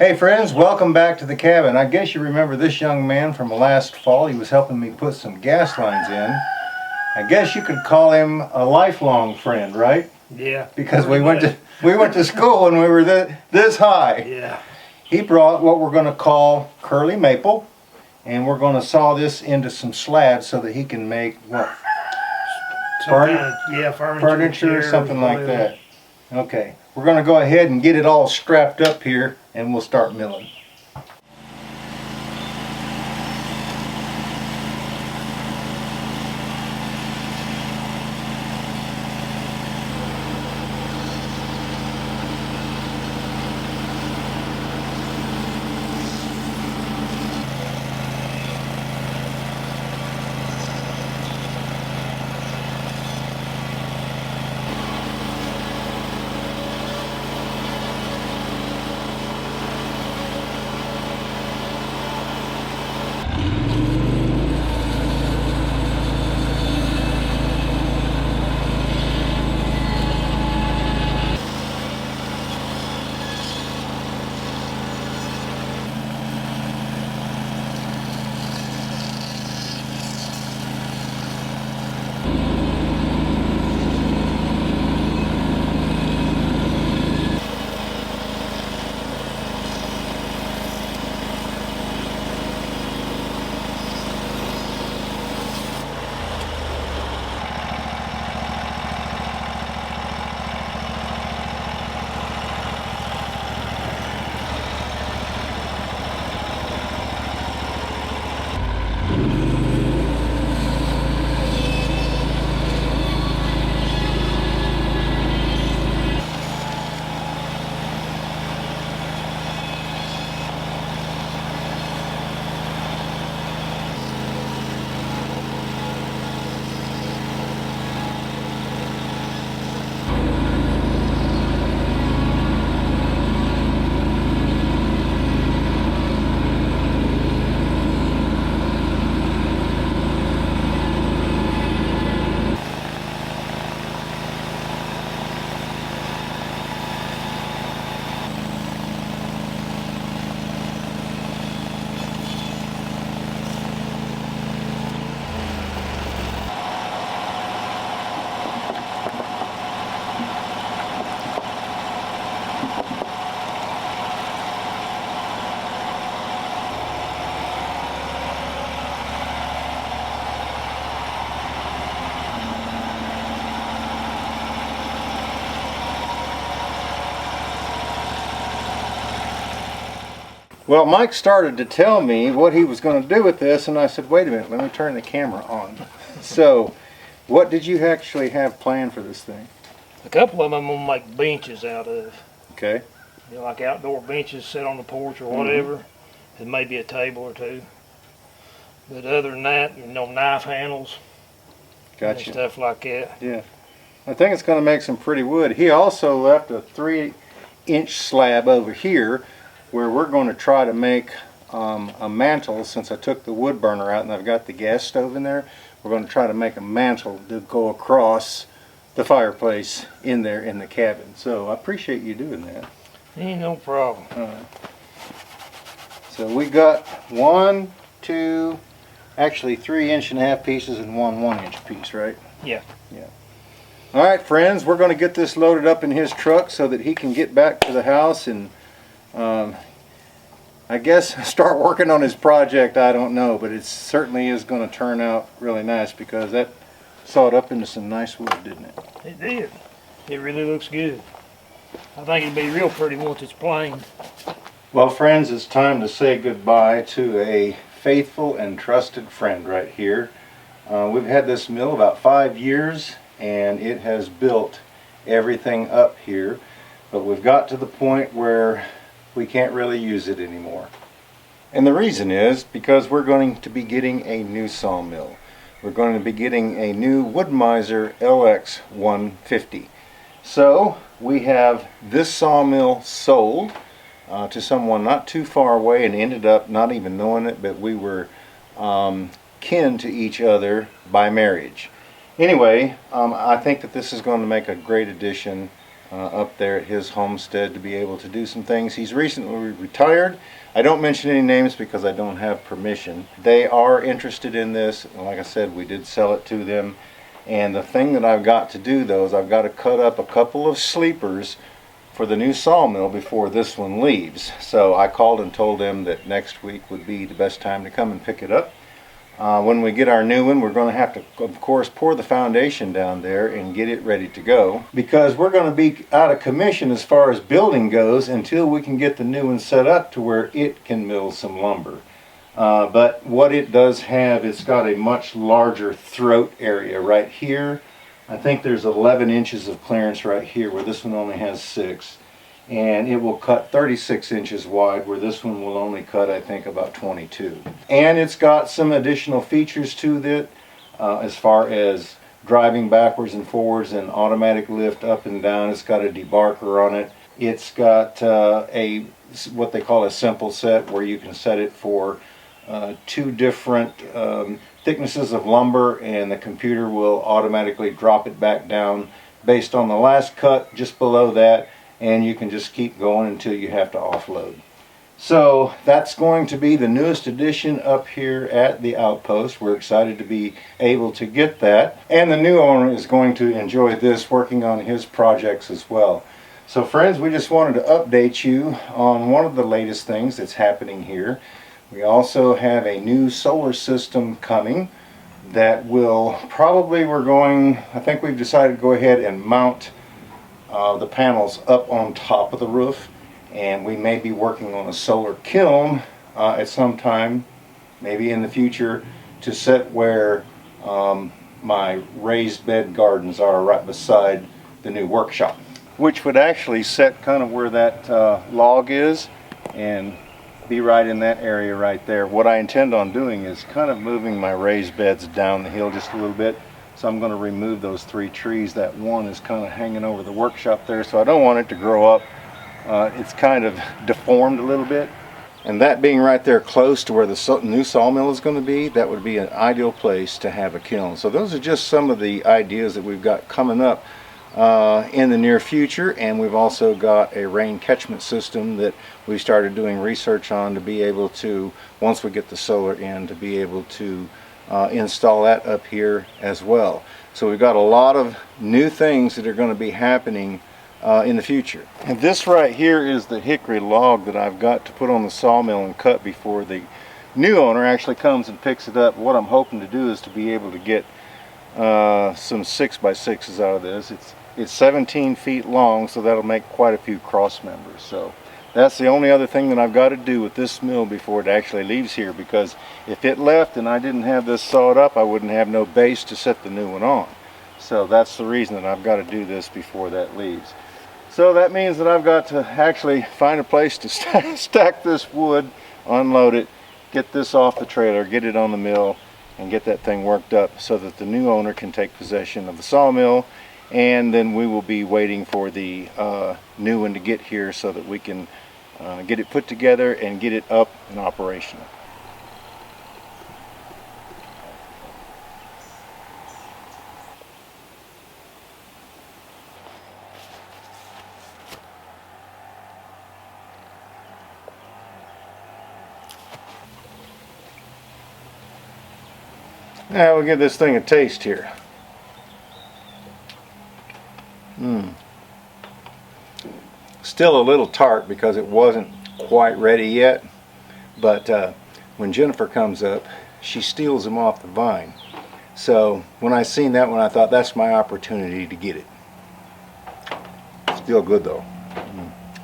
Hey friends, welcome back to the cabin. I guess you remember this young man from last fall. He was helping me put some gas lines in. I guess you could call him a lifelong friend, right? Yeah. Because we went to school when we were this high. Yeah. He brought what we're going to call curly maple, and we're going to saw this into some slabs so that he can make what? Furniture or something like that. Okay, we're going to go ahead and get it all strapped up here and we'll start milling. Well, Mike started to tell me what he was going to do with this, and I said, wait a minute, let me turn the camera on. So, what did you actually have planned for this thing? A couple of them I'm going to make benches out of. Okay. You know, like outdoor benches sit on the porch or whatever, and maybe a table or two. But other than that, you know, knife handles, Gotcha. and stuff like that. Yeah. I think it's going to make some pretty wood. He also left a 3-inch slab over here where we're going to try to make a mantle. Since I took the wood burner out and I've got the gas stove in there, we're going to try to make a mantle to go across the fireplace in there in the cabin. So I appreciate you doing that. Ain't no problem. So we got 1, 2, actually 3-inch-and-a-half pieces and 1 1-inch piece, right? Yeah. Yeah. All right, friends, we're going to get this loaded up in his truck so that he can get back to the house and I guess start working on his project. I don't know, but it certainly is going to turn out really nice because that sawed up into some nice wood, didn't it? It did. It really looks good. I think it'll be real pretty once it's plain. Well, friends, it's time to say goodbye to a faithful and trusted friend right here. We've had this mill about 5 years, and it has built everything up here, but we've got to the point where we can't really use it anymore. And the reason is because we're going to be getting a new sawmill. We're going to be getting a new Woodmizer LX150. So we have this sawmill sold to someone not too far away, and ended up not even knowing it, but we were kin to each other by marriage. Anyway, I think that this is going to make a great addition up there at his homestead to be able to do some things. He's recently retired. I don't mention any names because I don't have permission. They are interested in this. Like I said, we did sell it to them. And the thing that I've got to do though is I've got to cut up a couple of sleepers for the new sawmill before this one leaves. So I called and told them that next week would be the best time to come and pick it up. When we get our new one, we're going to have to, of course, pour the foundation down there and get it ready to go, because we're going to be out of commission as far as building goes until we can get the new one set up to where it can mill some lumber. But what it does have, it's got a much larger throat area right here. I think there's 11 inches of clearance right here, where this one only has 6. And it will cut 36 inches wide, where this one will only cut, I think, about 22. And it's got some additional features to it, as far as driving backwards and forwards and automatic lift up and down. It's got a debarker on it. It's got what they call a simple set, where you can set it for 2 different thicknesses of lumber, and the computer will automatically drop it back down based on the last cut just below that, and you can just keep going until you have to offload. So that's going to be the newest addition up here at the Outpost. We're excited to be able to get that, and the new owner is going to enjoy this, working on his projects as well. So friends, we just wanted to update you on one of the latest things that's happening here. We also have a new solar system coming that will probably, I think we've decided to go ahead and mount the panels up on top of the roof, and we may be working on a solar kiln at some time, maybe in the future, to set where my raised bed gardens are, right beside the new workshop, which would actually set kind of where that log is and be right in that area right there. What I intend on doing is kind of moving my raised beds down the hill just a little bit. So I'm going to remove those 3 trees. That one is kind of hanging over the workshop there, so I don't want it to grow up. It's kind of deformed a little bit. And that being right there close to where the new sawmill is going to be, that would be an ideal place to have a kiln. So those are just some of the ideas that we've got coming up in the near future. And we've also got a rain catchment system that we started doing research on to be able to, once we get the solar in, to be able to install that up here as well. So we've got a lot of new things that are going to be happening in the future. And this right here is the hickory log that I've got to put on the sawmill and cut before the new owner actually comes and picks it up. What I'm hoping to do is to be able to get some 6x6s out of this. It's 17 feet long, so that'll make quite a few cross members. So that's the only other thing that I've got to do with this mill before it actually leaves here, because if it left and I didn't have this sawed up, I wouldn't have no base to set the new one on. So that's the reason that I've got to do this before that leaves. So that means that I've got to actually find a place to stack this wood, unload it, get this off the trailer, get it on the mill, and get that thing worked up so that the new owner can take possession of the sawmill. And then we will be waiting for the new one to get here so that we can get it put together and get it up and operational. Now we'll give this thing a taste here. Still a little tart because it wasn't quite ready yet, but when Jennifer comes up, she steals them off the vine. So when I seen that one, I thought that's my opportunity to get it. Still good though.